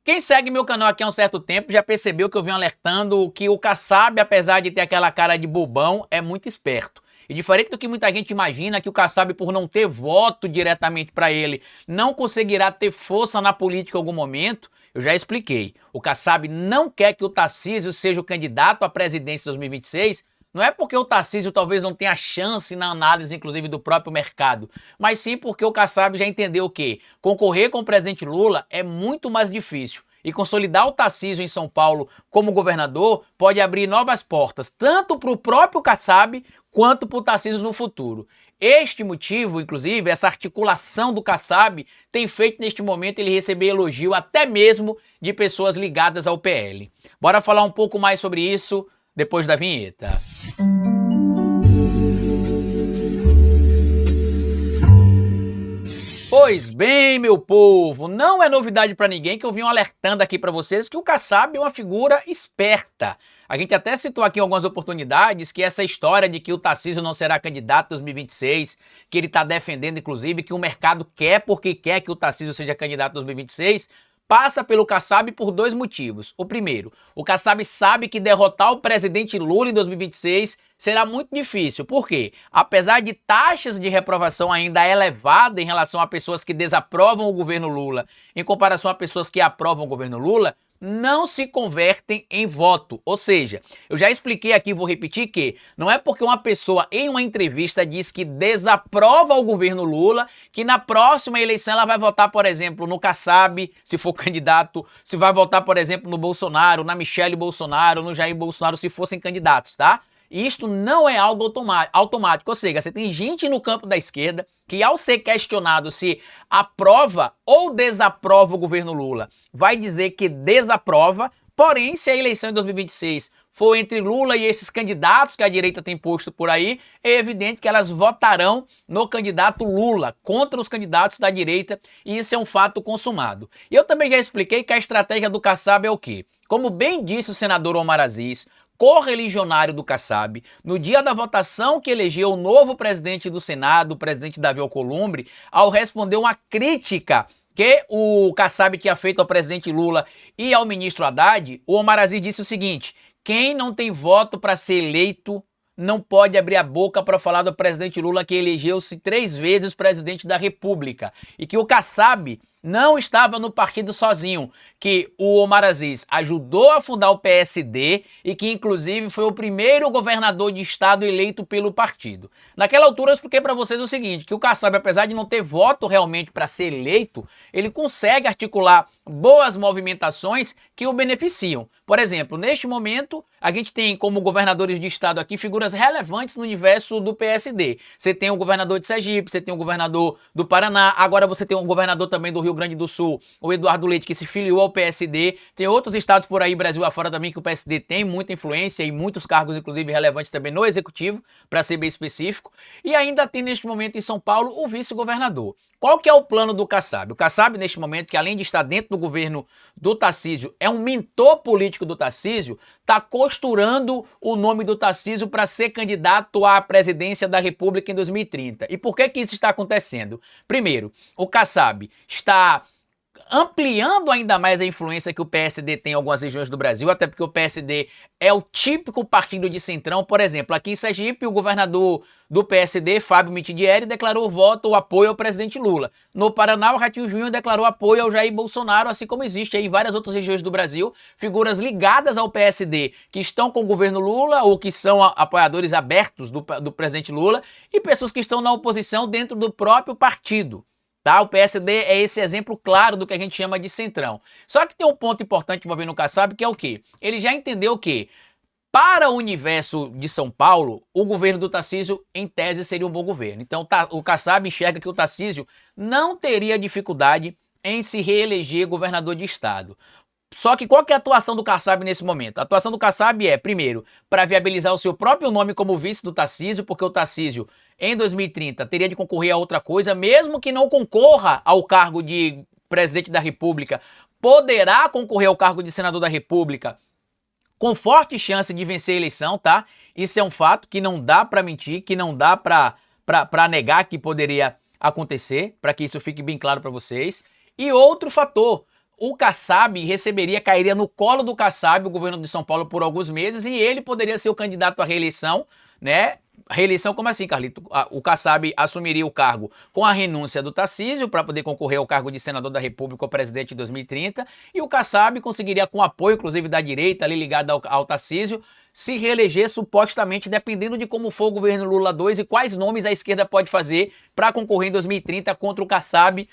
Quem segue meu canal aqui há um certo tempo já percebeu que eu venho alertando que o Kassab, apesar de ter aquela cara de bobão, é muito esperto. E diferente do que muita gente imagina, que o Kassab, por não ter voto diretamente para ele, não conseguirá ter força na política em algum momento, eu já expliquei. O Kassab não quer que o Tarcísio seja o candidato à presidência de 2026, não é porque o Tarcísio talvez não tenha chance na análise, inclusive, do próprio mercado, mas sim porque o Kassab já entendeu que concorrer com o presidente Lula é muito mais difícil. E consolidar o Tarcísio em São Paulo como governador pode abrir novas portas, tanto para o próprio Kassab quanto para o Tarcísio no futuro. Este motivo, inclusive, essa articulação do Kassab, tem feito neste momento ele receber elogio até mesmo de pessoas ligadas ao PL. Bora falar um pouco mais sobre isso depois da vinheta. Pois bem, meu povo, não é novidade para ninguém que eu venho alertando aqui para vocês que o Kassab é uma figura esperta. A gente até citou aqui em algumas oportunidades que essa história de que o Tarcísio não será candidato em 2026, que ele está defendendo, inclusive, que o mercado quer porque quer que o Tarcísio seja candidato em 2026, passa pelo Kassab por dois motivos. O primeiro, o Kassab sabe que derrotar o presidente Lula em 2026 será muito difícil. Por quê? Apesar de taxas de reprovação ainda elevadas em relação a pessoas que desaprovam o governo Lula, em comparação a pessoas que aprovam o governo Lula, não se convertem em voto. Ou seja, eu já expliquei aqui, vou repetir que não é porque uma pessoa em uma entrevista diz que desaprova o governo Lula, que na próxima eleição ela vai votar, por exemplo, no Kassab, se for candidato, se vai votar, por exemplo, no Bolsonaro, na Michelle Bolsonaro, no Jair Bolsonaro, se fossem candidatos, tá? Isto não é algo automático, ou seja, você tem gente no campo da esquerda que, ao ser questionado se aprova ou desaprova o governo Lula, vai dizer que desaprova, porém, se a eleição em 2026 for entre Lula e esses candidatos que a direita tem posto por aí, é evidente que elas votarão no candidato Lula contra os candidatos da direita, e isso é um fato consumado. E eu também já expliquei que a estratégia do Kassab é o quê? Como bem disse o senador Omar Aziz, correligionário do Kassab, no dia da votação que elegeu o novo presidente do Senado, o presidente Davi Alcolumbre, ao responder uma crítica que o Kassab tinha feito ao presidente Lula e ao ministro Haddad, o Omar Aziz disse o seguinte: quem não tem voto para ser eleito não pode abrir a boca para falar do presidente Lula, que elegeu-se 3 vezes presidente da República, e que o Kassab não estava no partido sozinho, que o Omar Aziz ajudou a fundar o PSD e que inclusive foi o primeiro governador de estado eleito pelo partido. Naquela altura eu expliquei para vocês o seguinte, que o Kassab, apesar de não ter voto realmente para ser eleito, ele consegue articular boas movimentações que o beneficiam. Por exemplo, neste momento, a gente tem como governadores de estado aqui figuras relevantes no universo do PSD. Você tem o governador de Sergipe, você tem o governador do Paraná, agora você tem um governador também do Rio Grande do Sul, o Eduardo Leite, que se filiou ao PSD. Tem outros estados por aí, Brasil afora também, que o PSD tem muita influência e muitos cargos, inclusive, relevantes também no executivo, para ser bem específico. E ainda tem, neste momento, em São Paulo, o vice-governador. Qual que é o plano do Kassab? O Kassab, neste momento, que além de estar dentro do governo do Tarcísio, é um mentor político do Tarcísio, está costurando o nome do Tarcísio para ser candidato à presidência da República em 2030. E por que que isso está acontecendo? Primeiro, o Kassab está ampliando ainda mais a influência que o PSD tem em algumas regiões do Brasil, até porque o PSD é o típico partido de centrão. Por exemplo, aqui em Sergipe, o governador do PSD, Fábio Mitidieri, declarou voto ou apoio ao presidente Lula. No Paraná, o Ratinho Júnior declarou apoio ao Jair Bolsonaro, assim como existe aí em várias outras regiões do Brasil, figuras ligadas ao PSD, que estão com o governo Lula ou que são apoiadores abertos do presidente Lula, e pessoas que estão na oposição dentro do próprio partido. Tá? O PSD é esse exemplo claro do que a gente chama de centrão. Só que tem um ponto importante envolvendo o Kassab, que é o quê? Ele já entendeu que, para o universo de São Paulo, o governo do Tarcísio, em tese, seria um bom governo. Então o Kassab enxerga que o Tarcísio não teria dificuldade em se reeleger governador de estado. Só que qual que é a atuação do Kassab nesse momento? A atuação do Kassab é, primeiro, para viabilizar o seu próprio nome como vice do Tarcísio, porque o Tarcísio, em 2030, teria de concorrer a outra coisa, mesmo que não concorra ao cargo de presidente da República, poderá concorrer ao cargo de senador da República com forte chance de vencer a eleição, tá? Isso é um fato que não dá para mentir, que não dá para negar que poderia acontecer, para que isso fique bem claro para vocês. E outro fator, o Kassab cairia no colo do Kassab, o governo de São Paulo, por alguns meses, e ele poderia ser o candidato à reeleição, né? Reeleição como assim, Carlito? O Kassab assumiria o cargo com a renúncia do Tarcísio para poder concorrer ao cargo de senador da República ou presidente em 2030, e o Kassab conseguiria, com apoio inclusive da direita ali ligada ao Tarcísio, se reeleger supostamente, dependendo de como for o governo Lula 2 e quais nomes a esquerda pode fazer para concorrer em 2030 contra o Kassab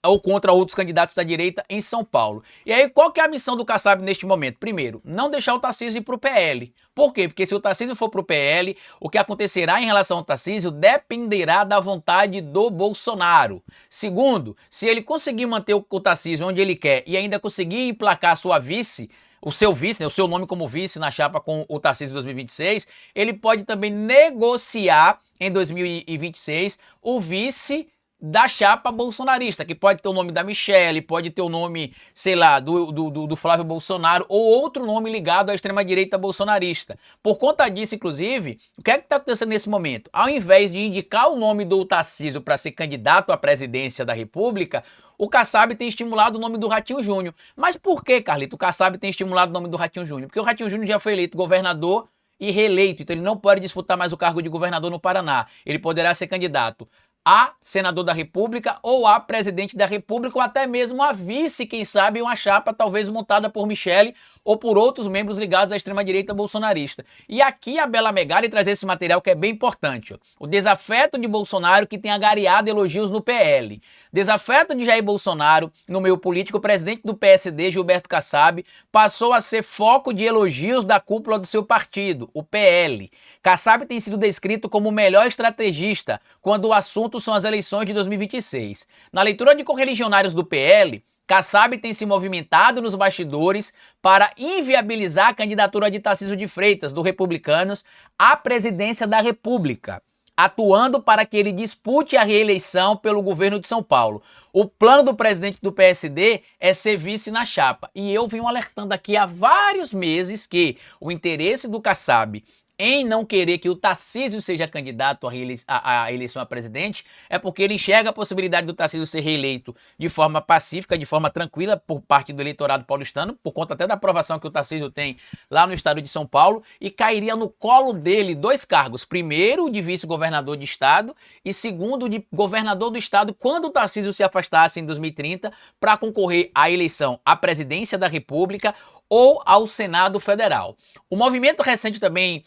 ou contra outros candidatos da direita em São Paulo. E aí, qual que é a missão do Kassab neste momento? Primeiro, não deixar o Tarcísio ir para o PL. Por quê? Porque se o Tarcísio for para o PL, o que acontecerá em relação ao Tarcísio dependerá da vontade do Bolsonaro. Segundo, se ele conseguir manter o Tarcísio onde ele quer e ainda conseguir emplacar a sua vice, o seu vice, né, o seu nome como vice na chapa com o Tarcísio em 2026, ele pode também negociar em 2026 o vice da chapa bolsonarista, que pode ter o nome da Michelle, pode ter o nome, sei lá, do Flávio Bolsonaro ou outro nome ligado à extrema-direita bolsonarista. Por conta disso, inclusive, o que é que está acontecendo nesse momento? Ao invés de indicar o nome do Tarcísio para ser candidato à presidência da República, o Kassab tem estimulado o nome do Ratinho Júnior. Mas por que, Carlito, o Kassab tem estimulado o nome do Ratinho Júnior? Porque o Ratinho Júnior já foi eleito governador e reeleito, então ele não pode disputar mais o cargo de governador no Paraná. Ele poderá ser candidato a senador da República ou a presidente da República ou até mesmo a vice, quem sabe, uma chapa talvez montada por Michele ou por outros membros ligados à extrema-direita bolsonarista. E aqui a Bela Megali traz esse material que é bem importante. Ó. O desafeto de Bolsonaro que tem agariado elogios no PL. Desafeto de Jair Bolsonaro no meio político, o presidente do PSD, Gilberto Kassab, passou a ser foco de elogios da cúpula do seu partido, o PL. Kassab tem sido descrito como o melhor estrategista quando o assunto são as eleições de 2026. Na leitura de correligionários do PL, Kassab tem se movimentado nos bastidores para inviabilizar a candidatura de Tarcísio de Freitas, do Republicanos, à presidência da República, atuando para que ele dispute a reeleição pelo governo de São Paulo. O plano do presidente do PSD é ser vice na chapa. E eu venho alertando aqui há vários meses que o interesse do Kassab em não querer que o Tarcísio seja candidato à eleição a presidente, é porque ele enxerga a possibilidade do Tarcísio ser reeleito de forma pacífica, de forma tranquila por parte do eleitorado paulistano, por conta até da aprovação que o Tarcísio tem lá no estado de São Paulo, e cairia no colo dele dois cargos, primeiro de vice-governador de estado e segundo de governador do estado quando o Tarcísio se afastasse em 2030 para concorrer à eleição à presidência da República ou ao Senado Federal. O movimento recente também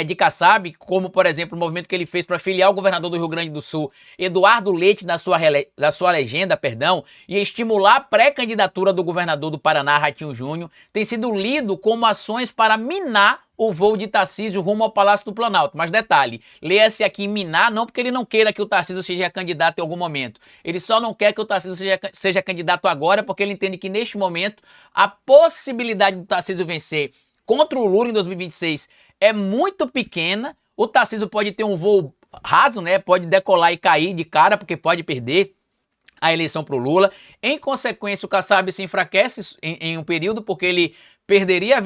de Kassab, como por exemplo o movimento que ele fez para filiar o governador do Rio Grande do Sul, Eduardo Leite, da sua legenda, e estimular a pré-candidatura do governador do Paraná, Ratinho Júnior, tem sido lido como ações para minar o voo de Tarcísio rumo ao Palácio do Planalto. Mas detalhe, leia-se aqui minar, não porque ele não queira que o Tarcísio seja candidato em algum momento. Ele só não quer que o Tarcísio seja candidato agora, porque ele entende que neste momento a possibilidade do Tarcísio vencer contra o Lula em 2026 é muito pequena. O Tarcísio pode ter um voo raso, né? Pode decolar e cair de cara, porque pode perder a eleição para o Lula. Em consequência, o Kassab se enfraquece em um período, porque ele perderia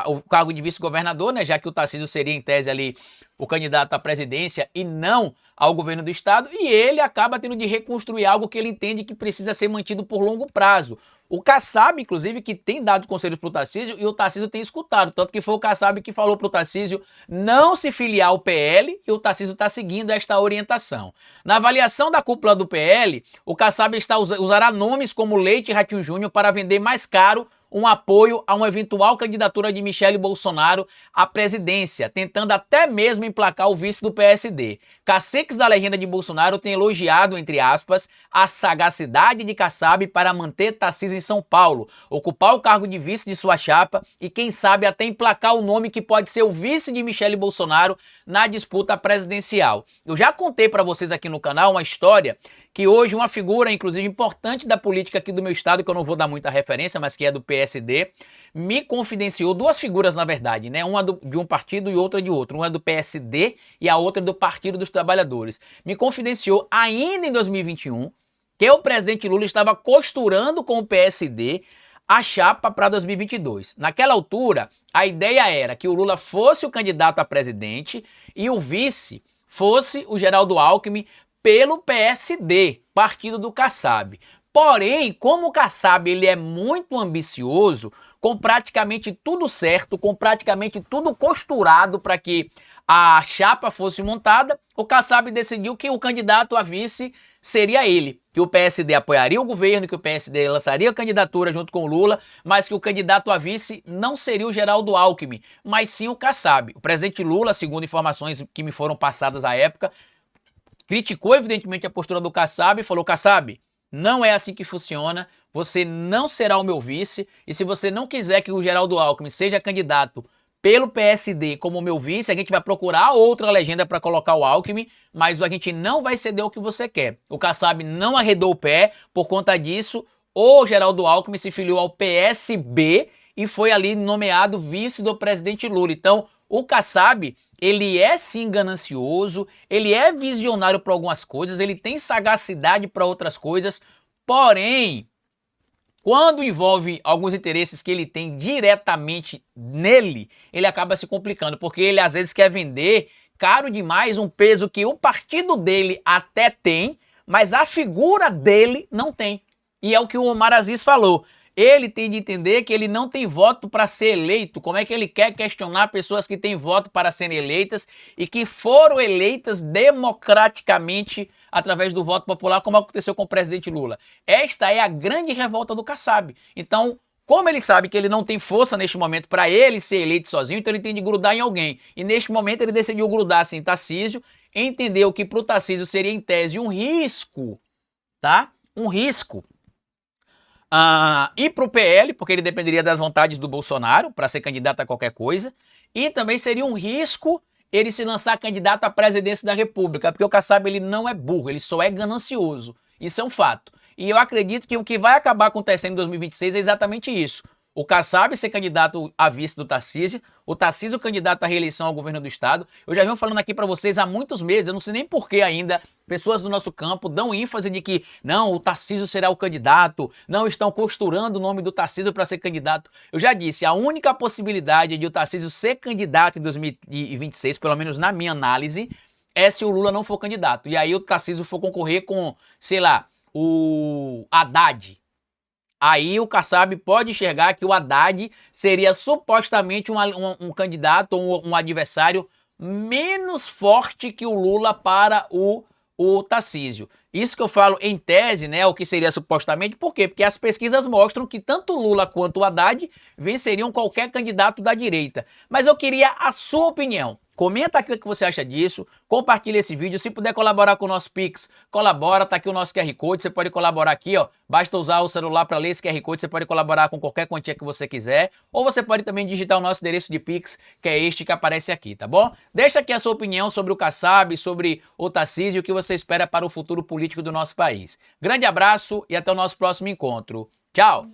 o cargo de vice-governador, né? Já que o Tarcísio seria, em tese, ali o candidato à presidência e não ao governo do estado, e ele acaba tendo de reconstruir algo que ele entende que precisa ser mantido por longo prazo. O Kassab, inclusive, que tem dado conselhos para o Tarcísio e o Tarcísio tem escutado, tanto que foi o Kassab que falou para o Tarcísio não se filiar ao PL e o Tarcísio está seguindo esta orientação. Na avaliação da cúpula do PL, o Kassab usará nomes como Leite e Ratinho Júnior para vender mais caro um apoio a uma eventual candidatura de Michele Bolsonaro à presidência, tentando até mesmo emplacar o vice do PSD. Caciques da legenda de Bolsonaro têm elogiado, entre aspas, a sagacidade de Kassab para manter Tarcísio em São Paulo, ocupar o cargo de vice de sua chapa e, quem sabe, até emplacar o nome que pode ser o vice de Michele Bolsonaro na disputa presidencial. Eu já contei para vocês aqui no canal uma história que hoje uma figura, inclusive, importante da política aqui do meu estado, que eu não vou dar muita referência, mas que é do PSD, me confidenciou, duas figuras, na verdade, né? Uma de um partido e outra de outro. Uma é do PSD e a outra do Partido dos Trabalhadores. Me confidenciou ainda em 2021 que o presidente Lula estava costurando com o PSD a chapa para 2022. Naquela altura, a ideia era que o Lula fosse o candidato a presidente e o vice fosse o Geraldo Alckmin, pelo PSD, partido do Kassab. Porém, como o Kassab ele é muito ambicioso, com praticamente tudo certo, com praticamente tudo costurado para que a chapa fosse montada, o Kassab decidiu que o candidato a vice seria ele, que o PSD apoiaria o governo, que o PSD lançaria a candidatura junto com o Lula, mas que o candidato a vice não seria o Geraldo Alckmin, mas sim o Kassab. O presidente Lula, segundo informações que me foram passadas à época, criticou evidentemente a postura do Kassab e falou: Kassab, não é assim que funciona, você não será o meu vice, e se você não quiser que o Geraldo Alckmin seja candidato pelo PSD como meu vice, a gente vai procurar outra legenda para colocar o Alckmin, mas a gente não vai ceder o que você quer. O Kassab não arredou o pé, por conta disso, o Geraldo Alckmin se filiou ao PSB e foi ali nomeado vice do presidente Lula. Então, o Kassab, ele é sim ganancioso, ele é visionário para algumas coisas, ele tem sagacidade para outras coisas, porém, quando envolve alguns interesses que ele tem diretamente nele, ele acaba se complicando, porque ele às vezes quer vender caro demais um peso que o partido dele até tem, mas a figura dele não tem. E é o que o Omar Aziz falou. Ele tem de entender que ele não tem voto para ser eleito. Como é que ele quer questionar pessoas que têm voto para serem eleitas e que foram eleitas democraticamente através do voto popular, como aconteceu com o presidente Lula? Esta é a grande revolta do Kassab. Então, como ele sabe que ele não tem força neste momento para ele ser eleito sozinho, então ele tem de grudar em alguém. E neste momento ele decidiu grudar-se em Tarcísio, entendeu que para o Tarcísio seria em tese um risco, tá? Um risco. E para o PL, porque ele dependeria das vontades do Bolsonaro para ser candidato a qualquer coisa, e também seria um risco ele se lançar candidato à presidência da República, porque o Kassab ele não é burro, ele só é ganancioso, isso é um fato. E eu acredito que o que vai acabar acontecendo em 2026 é exatamente isso. O Kassab ser candidato a vice do Tarcísio, o Tarcísio candidato à reeleição ao governo do estado. Eu já venho falando aqui para vocês há muitos meses, eu não sei nem por que ainda pessoas do nosso campo dão ênfase de que não, o Tarcísio será o candidato, não estão costurando o nome do Tarcísio para ser candidato. Eu já disse, a única possibilidade de o Tarcísio ser candidato em 2026, pelo menos na minha análise, é se o Lula não for candidato. E aí o Tarcísio for concorrer com, sei lá, o Haddad. Aí o Kassab pode enxergar que o Haddad seria supostamente um candidato ou um adversário menos forte que o Lula para o Tarcísio. Isso que eu falo em tese, né, o que seria supostamente, por quê? Porque as pesquisas mostram que tanto o Lula quanto o Haddad venceriam qualquer candidato da direita. Mas eu queria a sua opinião. Comenta aqui o que você acha disso, compartilha esse vídeo, se puder colaborar com o nosso Pix, colabora, tá aqui o nosso QR Code, você pode colaborar aqui, ó, basta usar o celular para ler esse QR Code, você pode colaborar com qualquer quantia que você quiser, ou você pode também digitar o nosso endereço de Pix, que é este que aparece aqui, tá bom? Deixa aqui a sua opinião sobre o Kassab, sobre o Tarcísio e o que você espera para o futuro político do nosso país. Grande abraço e até o nosso próximo encontro. Tchau!